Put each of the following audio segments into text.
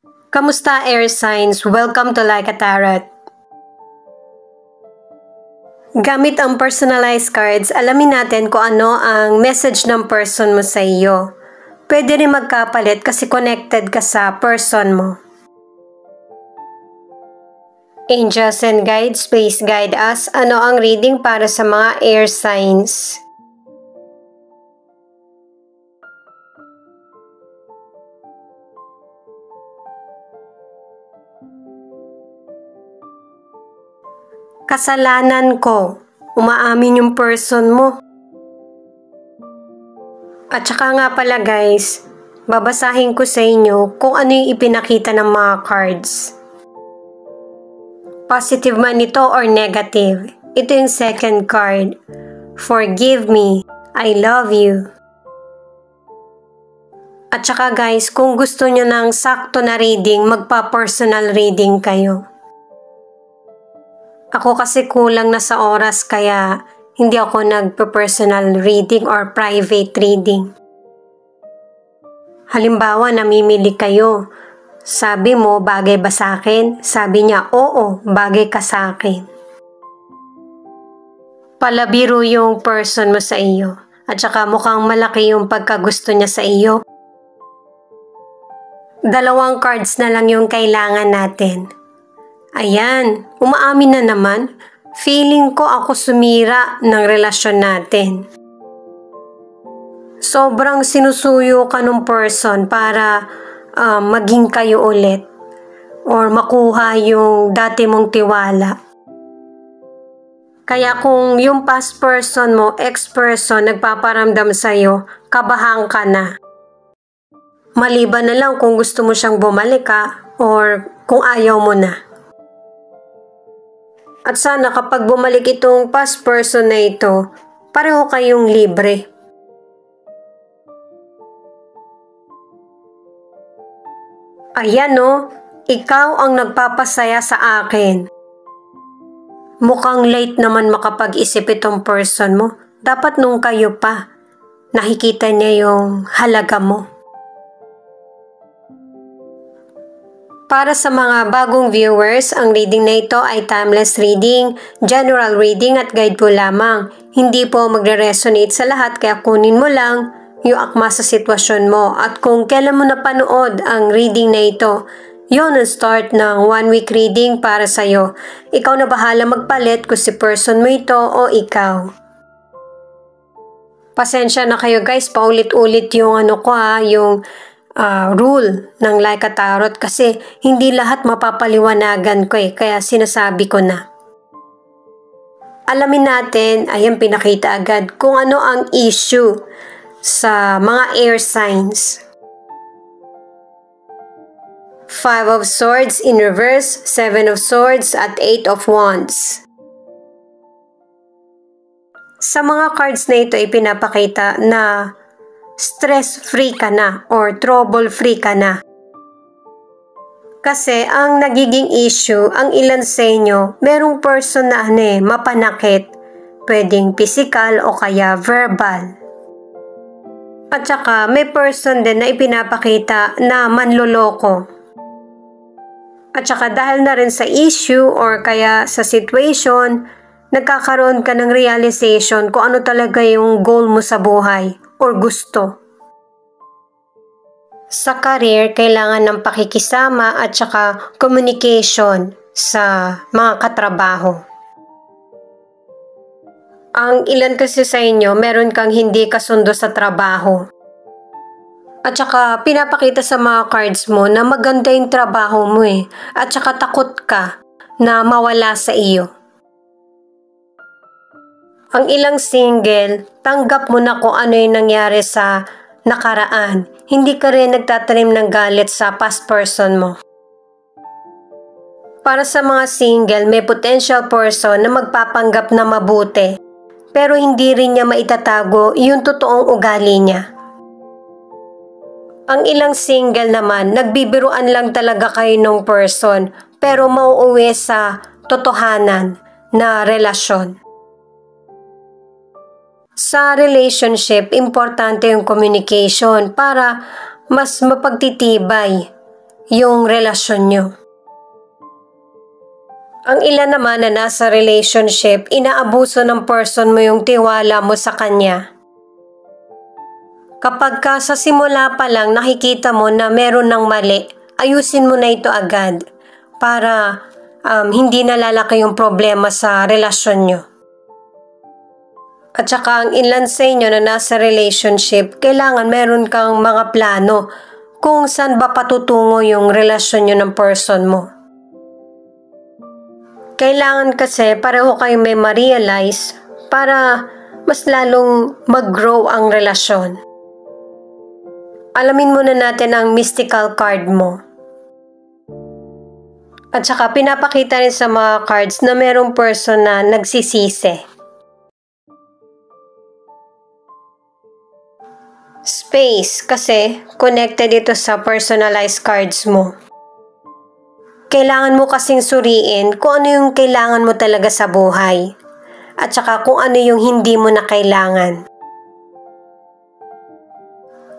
Kamusta air signs? Welcome to Like a Tarot. Gamit ang personalized cards, alamin natin kung ano ang message ng person mo sa iyo. Pwede rin magkapalit kasi connected ka sa person mo. Angels and guides, please guide us. Ano ang reading para sa mga air signs? Kasalanan ko. Umaamin yung person mo. At saka nga pala guys, babasahin ko sa inyo kung ano yung ipinakita ng mga cards. Positive man ito or negative. Ito yung second card. Forgive me. I love you. At saka guys, kung gusto nyo ng sakto na reading, magpa-personal reading kayo. Ako kasi kulang na sa oras kaya hindi ako nagpa-personal reading or private reading. Halimbawa, namimili kayo. Sabi mo, bagay ba sa akin? Sabi niya, oo, bagay ka sa akin. Palabiro yung person mo sa iyo. At saka mukhang malaki yung pagkagusto niya sa iyo. Dalawang cards na lang yung kailangan natin. Ayan, umaamin na naman. Feeling ko ako sumira ng relasyon natin. Sobrang sinusuyo ka ng person para maging kayo ulit. Or makuha yung dati mong tiwala. Kaya kung yung past person mo, ex-person, nagpaparamdam sa'yo, kabahan ka na. Maliban na lang kung gusto mo siyang bumalik or kung ayaw mo na. At sana kapag bumalik itong past person na ito, pareho kayong libre. Ayan o, ikaw ang nagpapasaya sa akin. Mukhang late naman makapag-isip itong person mo. Dapat nung kayo pa, nakikita niya yung halaga mo. Para sa mga bagong viewers, ang reading na ito ay timeless reading, general reading at guide po lamang. Hindi po magre-resonate sa lahat kaya kunin mo lang yung akma sa sitwasyon mo. At kung kailan mo napanood ang reading na ito, yun ang start ng 1 week reading para sa'yo. Ikaw na bahala magpalit kung si person mo ito o ikaw. Pasensya na kayo guys, paulit-ulit yung yung rule ng Like a Tarot kasi hindi lahat mapapaliwanagan ko kaya sinasabi ko na. Alamin natin, ayan pinakita agad kung ano ang issue sa mga air signs. 5 of Swords in reverse, 7 of Swords at 8 of Wands. Sa mga cards na ito ipinapakita na stress-free ka na or trouble-free ka na. Kasi ang nagiging issue, ang ilan sa inyo, merong person na mapanakit, pwedeng physical o kaya verbal. At saka may person din na ipinapakita na manloloko. At saka dahil na rin sa issue or kaya sa situation, nagkakaroon ka ng realization kung ano talaga yung goal mo sa buhay or gusto. Sa career, kailangan ng pakikisama at saka communication sa mga katrabaho. Ang ilan kasi sa inyo, meron kang hindi kasundo sa trabaho. At saka pinapakita sa mga cards mo na maganda yung trabaho mo at saka takot ka na mawala sa iyo. Ang ilang single, tanggap mo na kung ano yung nangyari sa nakaraan. Hindi ka rin nagtatanim ng galit sa past person mo. Para sa mga single, may potential person na magpapanggap na mabuti, pero hindi rin niya maitatago yung totoong ugali niya. Ang ilang single naman, nagbibiruan lang talaga kayo ng person, pero mauuwi sa totohanan na relasyon. Sa relationship, importante yung communication para mas mapagtitibay yung relasyon nyo. Ang ilan naman na nasa relationship, inaabuso ng person mo yung tiwala mo sa kanya. Kapag ka sa simula pa lang nakikita mo na meron ng mali, ayusin mo na ito agad para hindi na lalaki yung problema sa relasyon nyo. At saka ang ilan sa inyo na nasa relationship, kailangan meron kang mga plano kung saan ba patutungo yung relasyon nyo ng person mo. Kailangan kasi pareho kayo may ma-realize para mas lalong mag-grow ang relasyon. Alamin muna natin ang mystical card mo. At saka pinapakita rin sa mga cards na merong person na nagsisisi. Space kasi connected ito sa personalized cards mo. Kailangan mo kasing suriin kung ano yung kailangan mo talaga sa buhay at saka kung ano yung hindi mo na kailangan.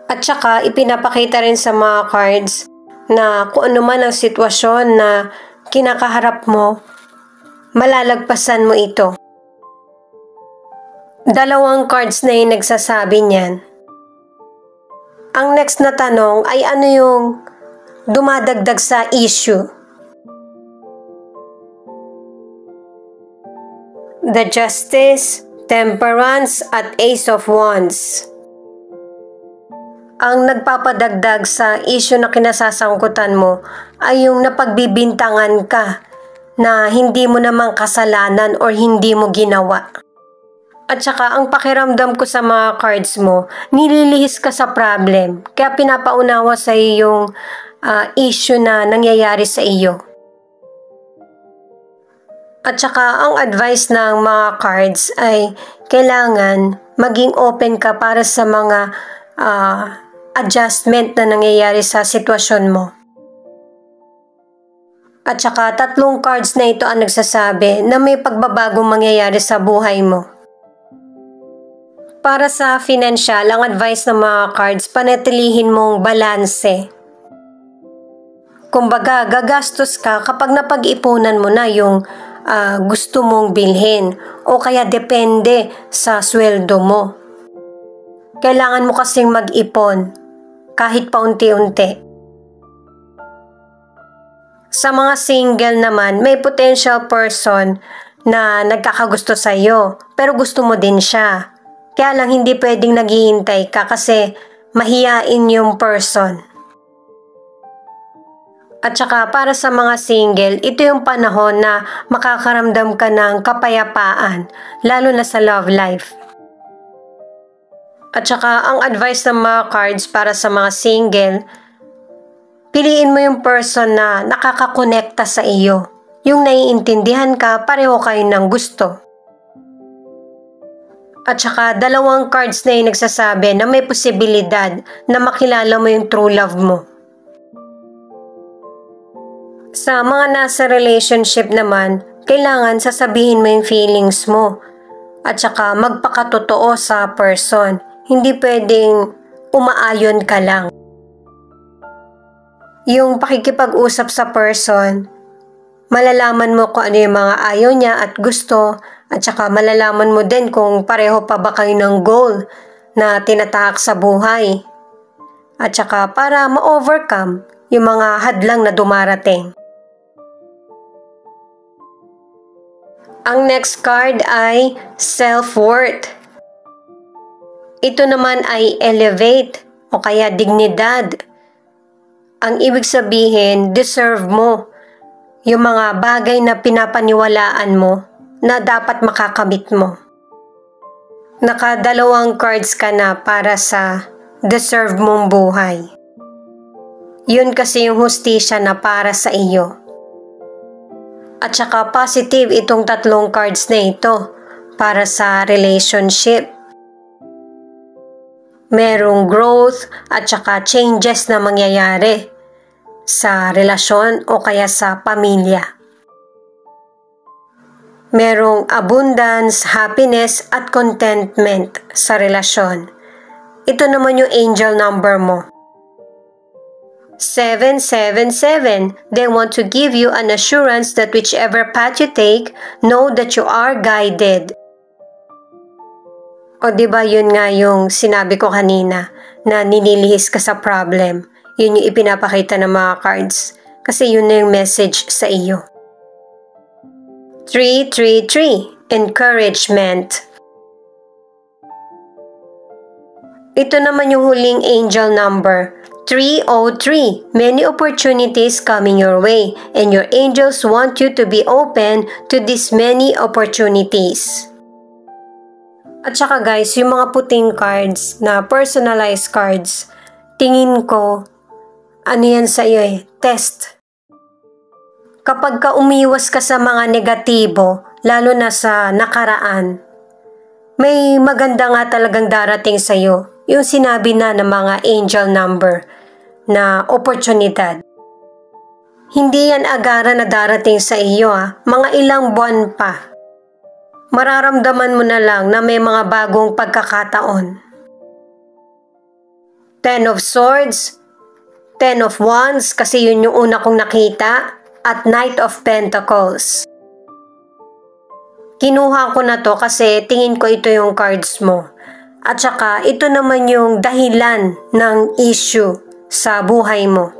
At saka ipinapakita rin sa mga cards na kung ano man ang sitwasyon na kinakaharap mo, malalagpasan mo ito. Dalawang cards na yung nagsasabi niyan. Ang next na tanong ay ano yung dumadagdag sa issue. The Justice, Temperance, at Ace of Wands. Ang nagpapadagdag sa issue na kinasasangkutan mo ay yung napagbibintangan ka na hindi mo namang kasalanan or hindi mo ginawa. At saka ang pakiramdam ko sa mga cards mo, nililihis ka sa problem. Kaya pinapaunawa sa iyo yung issue na nangyayari sa iyo. At saka ang advice ng mga cards ay kailangan maging open ka para sa mga adjustment na nangyayari sa sitwasyon mo. At saka 3 cards na ito ang nagsasabi na may pagbabagong mangyayari sa buhay mo. Para sa financial, ang advice ng mga cards, panatilihin mong balanse. Kumbaga, gagastos ka kapag napag-ipunan mo na yung gusto mong bilhin o kaya depende sa sweldo mo. Kailangan mo kasing mag-ipon kahit paunti-unti. Sa mga single naman, may potential person na nagkakagusto sa iyo pero gusto mo din siya. Kaya lang hindi pwedeng naghihintay ka kasi mahiyain yung person. At saka para sa mga single, ito yung panahon na makakaramdam ka ng kapayapaan, lalo na sa love life. At saka ang advice ng mga cards para sa mga single, piliin mo yung person na nakakakonekta sa iyo. Yung naiintindihan ka, pareho kayo ng gusto. At saka 2 cards na yung nagsasabi na may posibilidad na makilala mo yung true love mo. Sa mga nasa relationship naman, kailangan sasabihin mo yung feelings mo at saka magpakatotoo sa person. Hindi pwedeng umaayon ka lang. Yung pakikipag-usap sa person, malalaman mo kung ano yung mga ayaw niya at gusto at saka malalaman mo din kung pareho pa ba kayo ng goal na tinatahak sa buhay. At saka para ma-overcome yung mga hadlang na dumarating. Ang next card ay self-worth. Ito naman ay elevate o kaya dignidad. Ang ibig sabihin, deserve mo yung mga bagay na pinapaniwalaan mo na dapat makakamit mo. Naka-2 cards ka na para sa deserve mong buhay. Yun kasi yung hustisya na para sa iyo. At saka positive itong 3 cards na ito para sa relationship. Merong growth at saka changes na mangyayari sa relasyon o kaya sa pamilya. Merong abundance, happiness at contentment sa relasyon. Ito naman yung angel number mo. 777. They want to give you an assurance that whichever path you take, know that you are guided. O diba yun nga yung sinabi ko kanina na ninilihis ka sa problem. Yun yung ipinapakita ng mga cards kasi yun na yung message sa iyo. 333. Encouragement. Ito naman yung huling angel number. 303. Many opportunities coming your way and your angels want you to be open to these many opportunities. At saka guys, yung mga puting cards na personalized cards, tingin ko, ano yan sa iyo test. Kapag ka umiwas ka sa mga negatibo, lalo na sa nakaraan, may maganda nga talagang darating sa iyo. Yung sinabi na ng mga angel number na oportunidad. Hindi yan agara na darating sa iyo mga ilang buwan pa. Mararamdaman mo na lang na may mga bagong pagkakataon. 10 of Swords, 10 of Wands kasi yun yung una kong nakita, at Knight of Pentacles. Kinuha ko na to kasi tingin ko ito yung cards mo. At saka ito naman yung dahilan ng issue sa buhay mo.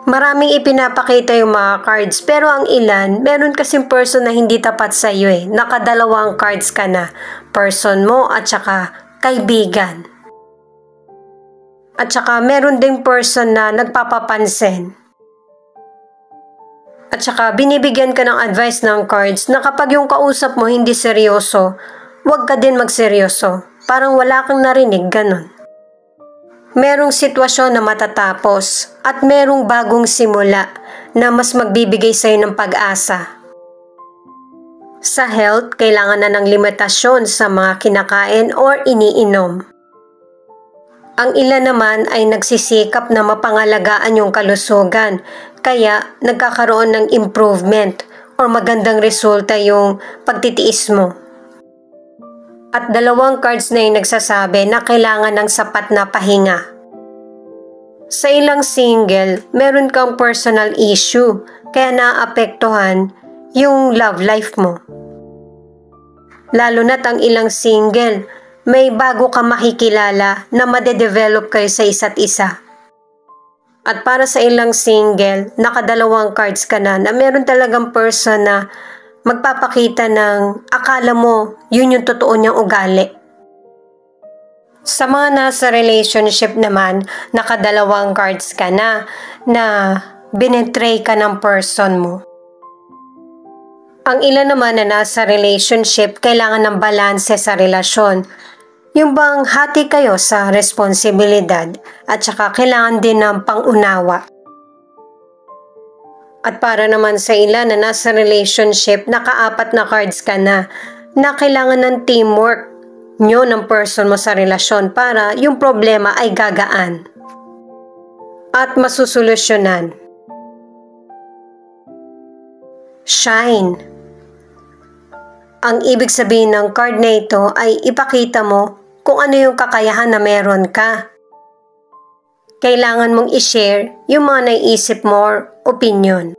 Maraming ipinapakita yung mga cards pero ang ilan, meron kasing person na hindi tapat sa iyo Nakadalawang cards ka na. Person mo at saka kaibigan. At saka meron ding person na nagpapapansin. At saka binibigyan ka ng advice ng cards na kapag yung kausap mo hindi seryoso, huwag ka din magseryoso. Parang wala kang narinig, ganun. Merong sitwasyon na matatapos at merong bagong simula na mas magbibigay sa'yo ng pag-asa. Sa health, kailangan na ng limitasyon sa mga kinakain or iniinom. Ang ilan naman ay nagsisikap na mapangalagaan yung kalusugan, kaya nagkakaroon ng improvement or magandang resulta yung pagtitiis mo. At dalawang cards na yung nagsasabi na kailangan ng sapat na pahinga. Sa ilang single, meron kang personal issue kaya naapektuhan yung love life mo. Lalo na't ang ilang single, may bago ka makikilala na madedevelop kayo sa isa't isa. At para sa ilang single, nakadalawang cards ka na meron talagang person na magpapakita ng akala mo yun yung totoo niyang ugali. Sa mga nasa relationship naman, nakadalawang cards ka na binetray ka ng person mo. Ang ilan naman na nasa relationship, kailangan ng balanse sa relasyon. Yung bang hati kayo sa responsibilidad at saka kailangan din ng pangunawa. At para naman sa ilan na nasa relationship, nakaapat na cards ka na kailangan ng teamwork nyo ng person mo sa relasyon para yung problema ay gagaan at masusolusyonan. Shine. Ang ibig sabihin ng card na ito ay ipakita mo kung ano yung kakayahan na meron ka. Kailangan mong i-share yung mga naiisip mo or opinion.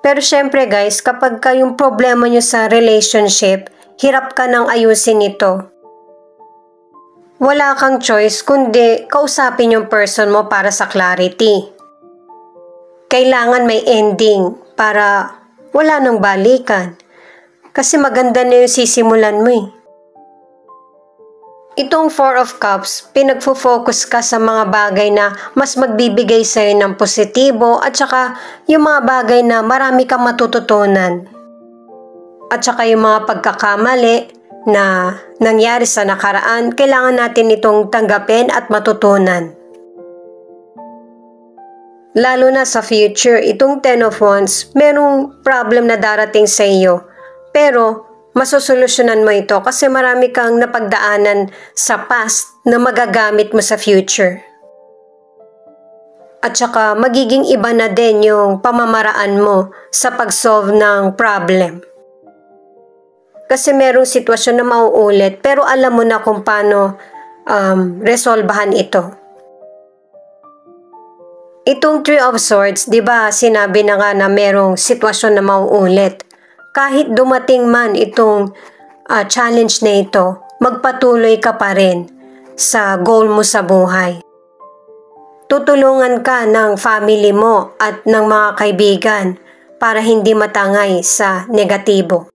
Pero syempre guys, kapag yung problema nyo sa relationship, hirap ka nang ayusin ito. Wala kang choice kundi kausapin yung person mo para sa clarity. Kailangan may ending para wala nang balikan. Kasi maganda na yung sisimulan mo Itong 4 of Cups, pinagfo-focus ka sa mga bagay na mas magbibigay sa'yo ng positibo at saka yung mga bagay na marami kang matututunan. At saka yung mga pagkakamali na nangyari sa nakaraan, kailangan natin itong tanggapin at matutunan. Lalo na sa future, itong 10 of Wands, merong problem na darating sa iyo. Pero masosolusyonan mo ito kasi marami kang napagdaanan sa past na magagamit mo sa future. At saka magiging iba na din yung pamamaraan mo sa pag-solve ng problem. Kasi merong sitwasyon na mauulit pero alam mo na kung paano resolbahan ito. Itong Three of Swords, di ba sinabi na nga na merong sitwasyon na mauulit. Kahit dumating man itong challenge na ito, magpatuloy ka pa rin sa goal mo sa buhay. Tutulungan ka ng family mo at ng mga kaibigan para hindi matangay sa negatibo.